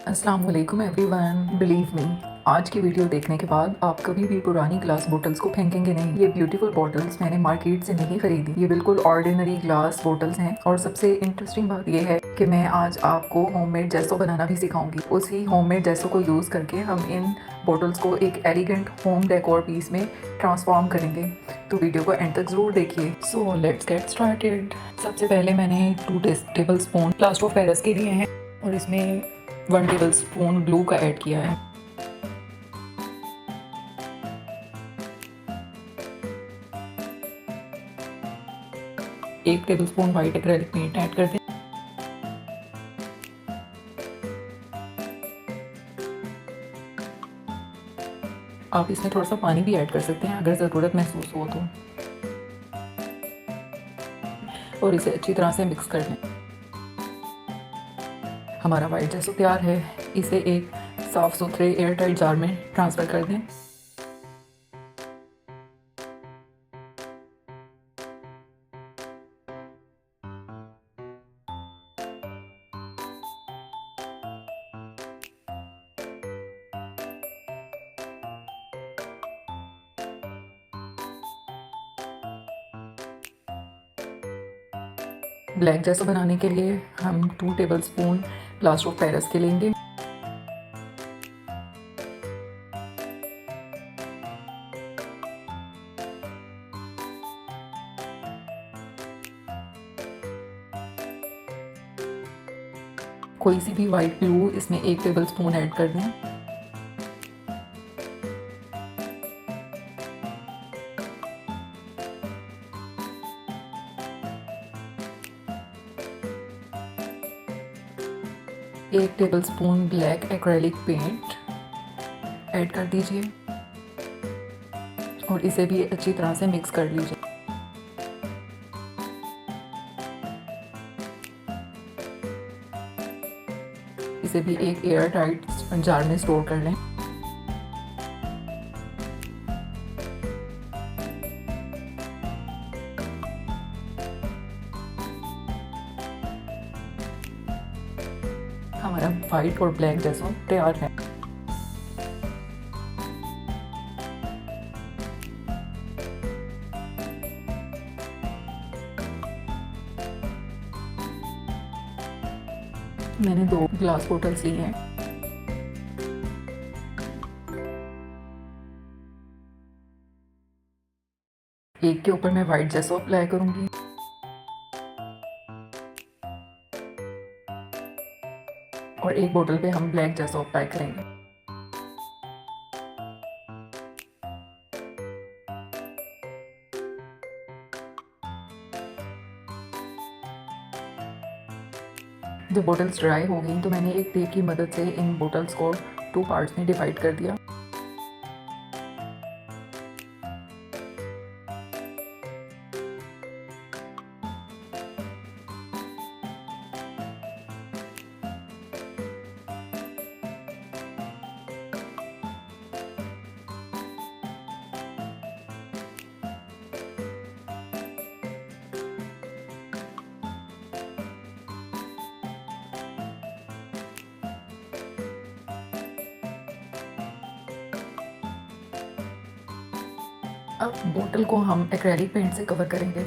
अस्सलाम वालेकुम everyone. Believe me, आज की वीडियो देखने के बाद आप कभी भी पुरानी ग्लास बोटल्स को फेंकेंगे नहीं। ये ब्यूटीफुल बोटल्स मैंने मार्केट से नहीं खरीदी, ये बिल्कुल ऑर्डिनरी ग्लास बोटल्स हैं। और सबसे इंटरेस्टिंग बात ये है कि मैं आज आपको होममेड जैसो बनाना भी सिखाऊंगी। उसी होममेड जैसो को यूज़ करके हम इन बोटल्स को एक एलिगेंट होम डेकोर पीस में ट्रांसफॉर्म करेंगे। तो वीडियो को एंड तक ज़रूर देखिए। So let's get started. सबसे पहले मैंने 2 tablespoon plaster of Paris के लिए हैं और इसमें 1 टेबल स्पून ग्लू का ऐड किया है। एक tablespoon white acrylic paint add कर दें। आप इसमें थोड़ा सा पानी भी ऐड कर सकते हैं अगर ज़रूरत महसूस हो तो, और इसे अच्छी तरह से मिक्स कर दें। हमारा वाइट जैसो तैयार है। इसे एक साफ़ सुथरे एयर टाइट जार में ट्रांसफ़र कर दें। ब्लैक जैसो बनाने के लिए हम 2 tablespoon plaster of Paris के लेंगे। कोई सी भी वाइट ग्लू इसमें 1 टेबल स्पून ऐड कर दें। एक tablespoon black acrylic paint add कर दीजिए और इसे भी अच्छी तरह से मिक्स कर लीजिए। इसे भी एक एयर टाइट जार में स्टोर कर लें। हमारा वाइट और ब्लैक जैसो तैयार है। मैंने 2 ग्लास बोटल्स ली हैं। एक के ऊपर मैं वाइट जैसो अप्लाई करूंगी और एक बोतल पे हम ब्लैक जैसो अप्लाई करेंगे। जब बोटल्स ड्राई हो गई तो मैंने एक टेप की मदद से इन बोटल्स को 2 पार्ट्स में डिवाइड कर दिया। अब बोतल को हम एक्रेलिक पेंट से कवर करेंगे।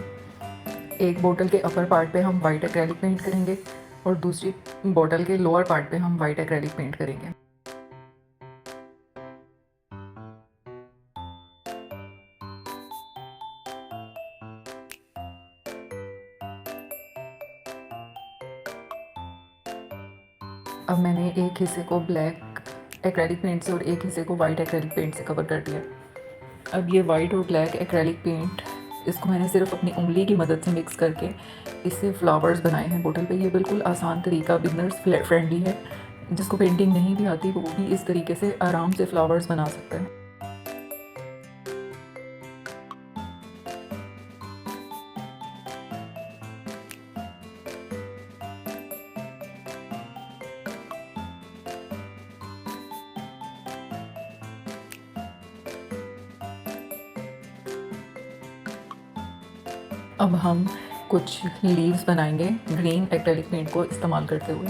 एक बोतल के अपर पार्ट पे हम वाइट एक्रेलिक पेंट करेंगे और दूसरी बोतल के लोअर पार्ट पे हम वाइट एक्रेलिक पेंट करेंगे। अब मैंने एक हिस्से को ब्लैक एक्रेलिक पेंट से और एक हिस्से को वाइट एक्रेलिक पेंट से कवर कर दिया। अब ये वाइट और ब्लैक एक्रेलिक पेंट, इसको मैंने सिर्फ अपनी उंगली की मदद से मिक्स करके इससे फ्लावर्स बनाए हैं बोतल पे। ये बिल्कुल आसान तरीका, बिगनर्स फ्रेंडली है। जिसको पेंटिंग नहीं भी आती वो भी इस तरीके से आराम से फ्लावर्स बना सकता है। अब हम कुछ लीव्स बनाएंगे ग्रीन एक्रेलिक पेंट को इस्तेमाल करते हुए।